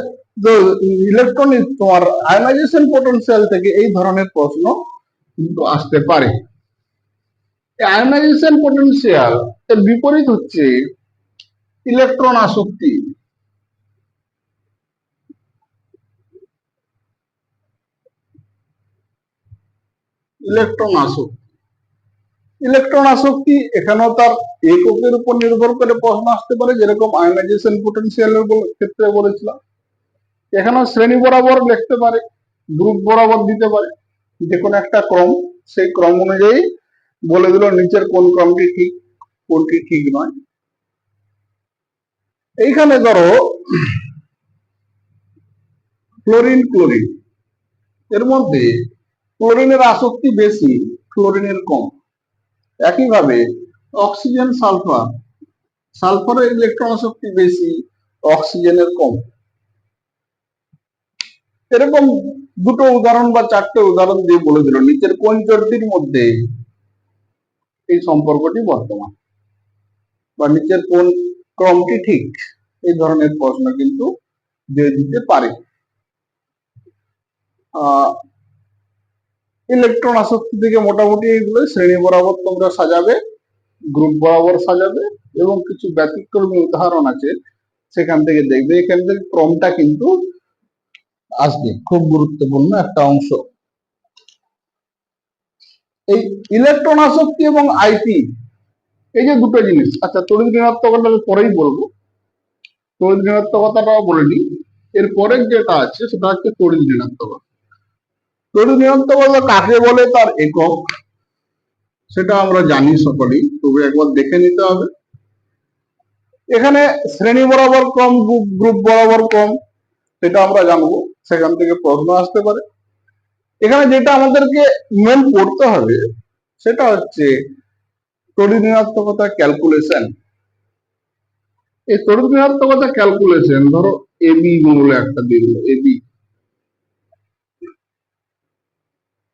ইলেকট্রন তোমার আয়নাইজেশন পোটেনশিয়াল থেকে এই ধরনের প্রশ্ন কিন্তু আসতে পারে। আয়নাইজেশন পোটেনশিয়াল এর বিপরীত হচ্ছে ইলেকট্রন আসক্তি। ইলেকট্রন আসক্তি, ইলেকট্রন আসক্তি এখানেও তার এককের উপর নির্ভর করে প্রশ্ন আসতে পারে, যেরকম আয়নাইজেশন পোটেনশিয়ালের ক্ষেত্রে বলেছিলাম। এখানেও শ্রেণী বরাবর লিখতে পারে, গ্রুপ বরাবর দিতে পারে, যে কোনো একটা ক্রম, সেই ক্রম অনুযায়ী বলে দিল নিচের কোন ক্রমটি ঠিক, কোনটি ঠিক নয়। এইখানে ধরো ফ্লোরিন, ক্লোরিন, এর মধ্যে ক্লোরিনের আসক্তি বেশি, ফ্লোরিনের কম। একইভাবে অক্সিজেন, সালফার, সালফারের ইলেকট্রন আসক্তি বেশি, অক্সিজেনের কম। এরকম দুটো উদাহরণ বা চারটে উদাহরণ দিয়ে বলে দিল নিচের কোন জোড়টির মধ্যে এই সম্পর্কটি বর্তমান, বা নিচের কোন ক্রমটি ঠিক। এই ধরনের প্রশ্ন কিন্তু দিয়ে দিতে পারে। ইলেকট্রন আসক্তি থেকে মোটামুটি এইগুলো শ্রেণী বরাবর তোমরা সাজাবে, গ্রুপ বরাবর সাজাবে, এবং কিছু ব্যতিক্রমী উদাহরণ আছে সেখান থেকে দেখবে। এখান থেকে ক্রমটা কিন্তু আসবে, খুব গুরুত্বপূর্ণ একটা অংশ। এই ইলেকট্রন আসক্তি এবং আইপি, এই যে দুটো জিনিস, আচ্ছা তড়িৎ ঋণাত্মকতা আমি পরেই বলবো, তড়িৎ ঋণাত্মকতাটাও বলে নিই। এর পরের যেটা আছে সেটা হচ্ছে তড়িৎ ঋণাত্মকতা। তড়িৎ ঋণাত্মকতা কাকে বলে তার একক সেটা আমরা জানি সকলেই, তবে একবার দেখে নিতে হবে। এখানে শ্রেণী বরাবর ক্রম, গ্রুপ বরাবর ক্রম, সেটা আমরা জানবো, সেখান থেকে প্রশ্ন আসতে পারে। এখানে যেটা আমাদেরকে মেন পড়তে হবে সেটা হচ্ছে তড়িৎ ঋণাত্মকতা ক্যালকুলেশন। এই তড়িৎ ঋণাত্মকতা ক্যালকুলেশন, ধরো এবি মৌলে একটা দিল, এবি,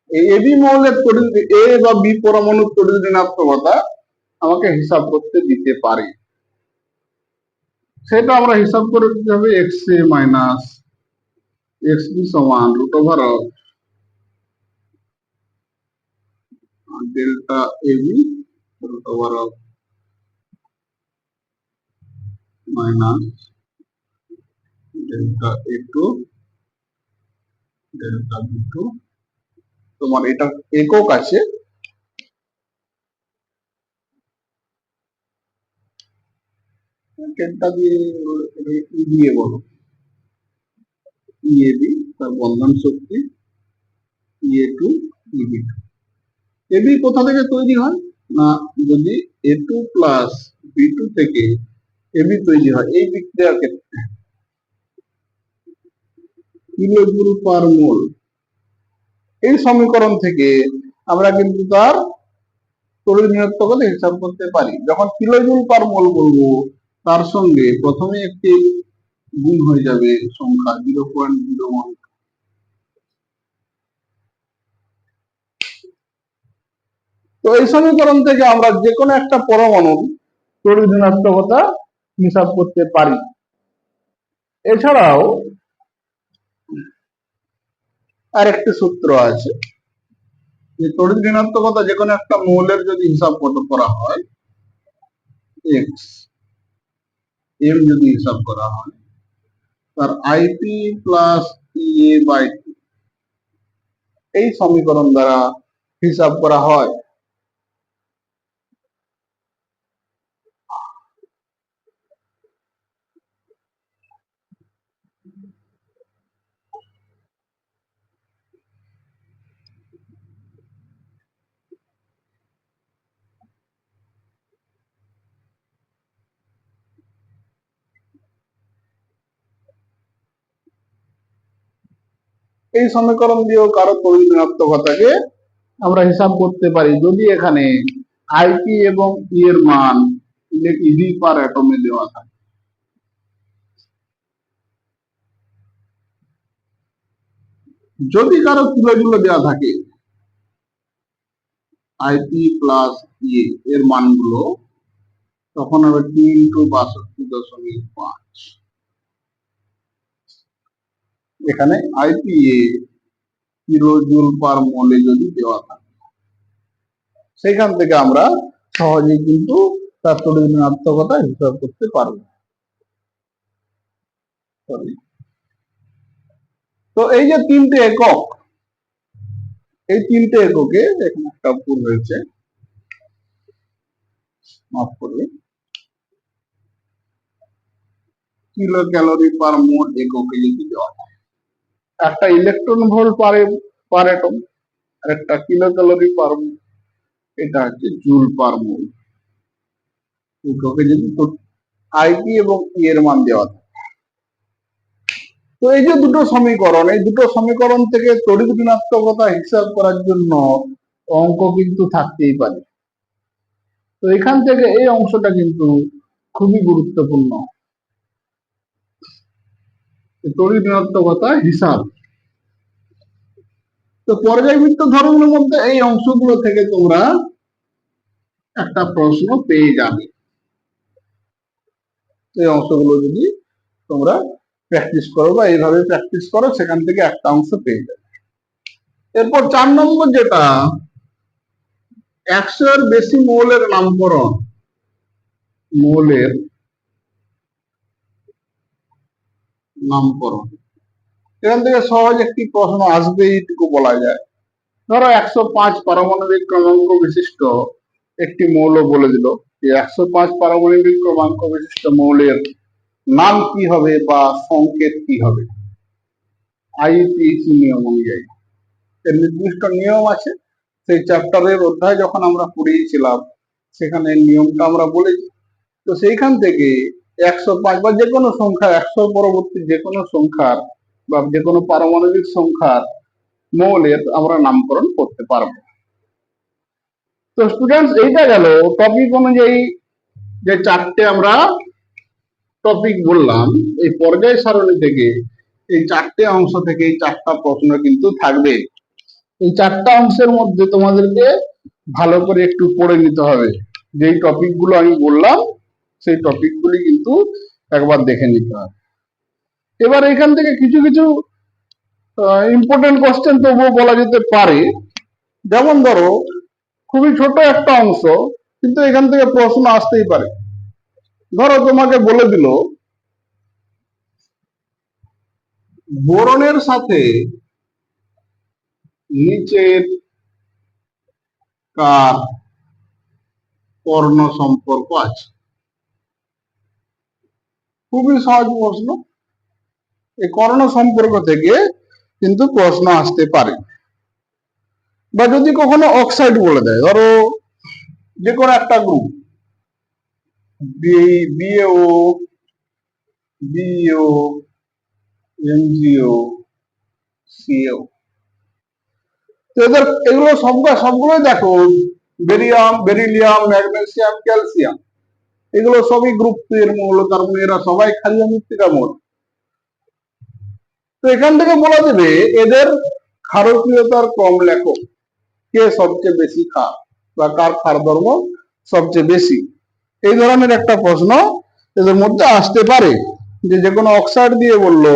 এই এবি মৌলের তড়িৎ, এ বা বি পরমাণুর তড়িৎ ঋণাত্মকতা আমাকে হিসাব করতে দিতে পারে। সেটা আমরা হিসাব করে দিতে হবে X A minus X B সমান root over of delta AB root over of minus delta A two delta B two. তোমার এটা একক আছে, ডেল্টা দিয়ে বলো, ইএবি তার বন্ধন শক্তি, EA two EB two. AB কোথা থেকে তৈরি হয় না, যদি A two plus B two থেকে এবি তৈরি হয় এই বিক্রিয়ার ক্ষেত্রে কিলোজুল পার মোল, এই সমীকরণ থেকে আমরা কিন্তু তার তড়িৎ ঋণাত্মকতা হিসাব করতে পারি। যখন কিলোজুল পার মোল বলবো তার সঙ্গে প্রথমে একটি গুণ হয়ে যাবে সংখ্যা 0.01। তো এই সমীকরণ থেকে আমরা যে কোনো একটা পরমাণুর তড়িৎ ঋণাত্মকতা হিসাব করতে পারি। এছাড়াও আরেকটি সূত্র আছে যে তড়িৎ ঋণাত্মকতা যে কোনো একটা মৌলের যদি হিসাব করা হয়, এক্স এম যদি হিসাব করা হয়, তার IP plus EA by two, এই সমীকরণ দ্বারা হিসাব করা হয়। এই সমীকরণ দিয়েও কারো তড়িৎ ঋণাত্মকতাকে আমরা হিসাব করতে পারি, যদি এখানে আইপি এবং ই এর মান ইভি পার অ্যাটমে দেওয়া থাকে। যদি কারো কিলোজুলে দেওয়া থাকে আইপি প্লাস ই এর মানগুলো, তখন হবে 2 × 62.5। এখানে আইপিএ কিলোজুল পার মোলে যদি দেওয়া থাকে, সেখান থেকে আমরা সহজেই কিন্তু তার তড়িৎ ঋণাত্মকতা হিসাব করতে পারবো। তো এই যে তিনটে একক, এই তিনটে এককে এখানে একটা ভুল হয়েছে, মাফ করবে, কিলো ক্যালোরি পার মোল এককে যদি দেওয়া হয়, একটা ইলেকট্রন ভোল্ট পার অ্যাটম, আর একটা কিলো ক্যালোরি পার, এটা হচ্ছে জুল পার মোল এককে যদি আইপি এবং ই এর মান দেওয়া থাকে। তো এই যে দুটো সমীকরণ, এই দুটো সমীকরণ থেকে তড়িৎ ঋণাত্মকতা হিসাব করার জন্য অঙ্ক কিন্তু থাকতেই পারে। তো এখান থেকে এই অংশটা কিন্তু খুবই গুরুত্বপূর্ণ, তড়িৎ ঋণাত্মকতা হিসাব। তো পর্যায়বৃত্ত ধর্মের মধ্যে এই অংশগুলো থেকে তোমরা একটা প্রশ্ন পেয়ে যাবে। এই অংশগুলো যদি তোমরা প্র্যাকটিস করো বা এইভাবে প্র্যাকটিস করো, সেখান থেকে একটা অংশ পেয়ে যাবে। এরপর 4 নম্বর যেটা, 100-এর বেশি মৌলের নামকরণ। মৌলের নামকরণ, এখান থেকে সহজ একটি প্রশ্ন আসবে, এইটুকু বলা যায়। ধরো 105 পারমাণবিক ক্রমাঙ্ক বিশিষ্ট একটি মৌল বলে দিল, যে 105 পারমাণবিক ক্রমাঙ্ক বিশিষ্ট মৌলের নাম কি হবে বা সংকেত কি হবে আইইউপিএসি নিয়ম অনুযায়ী। এর নির্দিষ্ট নিয়ম আছে, সেই চ্যাপ্টারের অধ্যায় যখন আমরা পড়িয়েছিলাম সেখানে নিয়মটা আমরা বলেছি। তো সেইখান থেকে 105 বা যে কোনো সংখ্যা, 100 পরবর্তী যে কোনো সংখ্যার বা যে কোনো পারমাণবিক সংখ্যার মৌলের আমরা নামকরণ করতে পারবো। তো স্টুডেন্টস, এইটা গেল টপিক অনুযায়ী যে 4টে আমরা টপিক বললাম। এই পর্যায় সারণী থেকে এই 4টে অংশ থেকে এই 4টা প্রশ্ন কিন্তু থাকবে। এই 4টা অংশের মধ্যে তোমাদেরকে ভালো করে একটু পড়ে নিতে হবে। যেই টপিকগুলো আমি বললাম সেই টপিকগুলি কিন্তু একবার দেখে নিতে হবে। এবার এখান থেকে কিছু কিছু ইম্পর্টেন্ট কোশ্চেন তবুও বলা যেতে পারে। যেমন ধরো, খুবই ছোট একটা অংশ, কিন্তু এখান থেকে প্রশ্ন আসতেই পারে। ধরো তোমাকে বলে দিল বোরনের সাথে নিচের কার কর্ণ সম্পর্ক আছে। খুবই সহজ প্রশ্ন। এই কর্ণ সম্পর্ক থেকে কিন্তু প্রশ্ন আসতে পারে। বা যদি কখনো অক্সাইড বলে দেয়, ধরো যে কোনো একটা গ্রুপ বিএও, বিইও, এমজিও, সিও, এগুলো সবগুলোই দেখো, বেরিয়াম, বেরিলিয়াম, ম্যাগনেসিয়াম, ক্যালসিয়াম, এগুলো সবই গ্রুপ এর মৌল, তার মানে এরা সবাই ক্ষারীয় মৃত্তিকা মৌল। তো এখান থেকে বলা যাবে এদের ক্ষারকীয়তার ক্রম লেখো, কে সবচেয়ে বেশি ক্ষার বা কার ক্ষার ধর্ম সবচেয়ে বেশি। এই ধরনের একটা প্রশ্ন এদের মধ্যে আসতে পারে, যে কোনো অক্সাইড দিয়ে বললো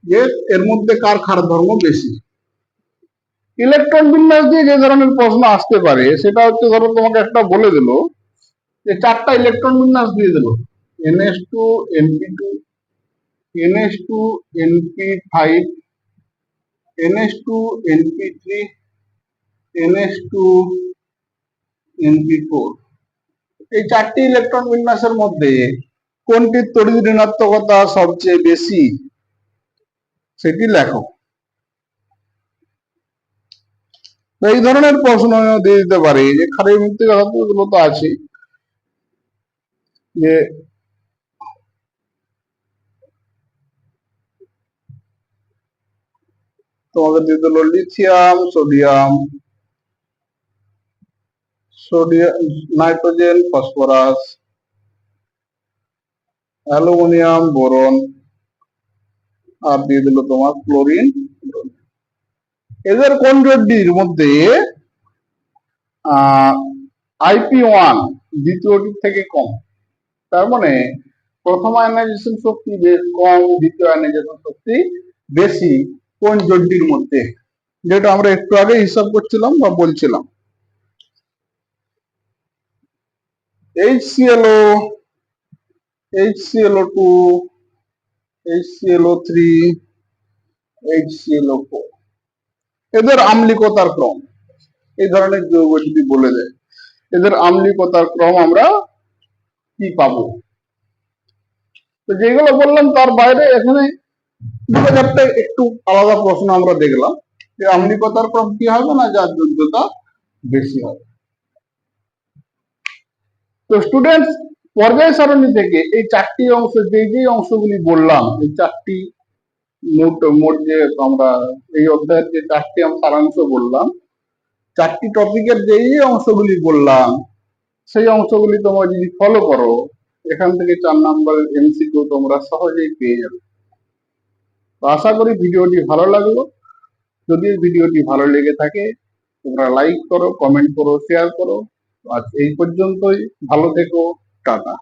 যে এর মধ্যে কার ক্ষার ধর্ম বেশি। ইলেকট্রন বিন্যাস দিয়ে যে ধরনের প্রশ্ন আসতে পারে সেটা হচ্ছে, ধরো তোমাকে একটা বলে দিল যে 4টা ইলেকট্রন বিন্যাস দিয়ে দিল, NH2 NP2 NH2 NP5 NH2 NP3 NH2 NP4। এই 4টি ইলেকট্রন বিন্যাসের মধ্যে কোনটির তড়িৎ ঋণাত্মকতা সবচেয়ে বেশি সেটি লেখো। এই ধরনের প্রশ্ন দিয়ে দিতে পারে। যে ক্ষারীয় মৃত্তিকা ধাতুগুলো তো আছে, যে তোমাকে দিয়ে দিল lithium, sodium, nitrogen, phosphorus, aluminium, boron, আর দিয়ে দিল তোমার ক্লোরিন। এদের কোন জোটটির মধ্যে IP1 দ্বিতীয়টির থেকে কম? তার মানে প্রথম আয়নাইজেশন শক্তি কম, দ্বিতীয় আয়নাইজেশন শক্তি বেশি কোন জোটটির মধ্যে, যেটা আমরা একটু আগে হিসাব করছিলাম বা বলছিলাম। HClO, HClO2, HClO3, HClO4, এদের আম্লিকতার ক্রম। এই ধরনের যৌগ যদি বলে দেয় এদের আম্লিকতার ক্রম আমরা কি পাবো? তো যেগুলো বললাম তার বাইরে এখানে 2000টা একটু আলাদা প্রশ্ন আমরা দেখলাম, যে আম্লিকতার ক্রম কি হবে না, যার যোগ্যতা বেশি হবে। তো স্টুডেন্টস, পর্যায় সারণী থেকে এই 4টি অংশ, যে অংশগুলি বললাম, এই 4টি মোট যে আমরা এই অধ্যায়ের যে 4টি সারাংশ বললাম, 4টি টপিকের যেই অংশগুলি বললাম সেই অংশগুলি তোমরা যদি ফলো করো, এখান থেকে 4 নম্বরের MCকিউ তোমরা সহজেই পেয়ে যাবে। তো আশা করি ভিডিওটি ভালো লাগলো। যদি ভিডিওটি ভালো লেগে থাকে তোমরা লাইক করো, কমেন্ট করো, শেয়ার করো। আজ এই পর্যন্তই। ভালো থেকো, টাটা।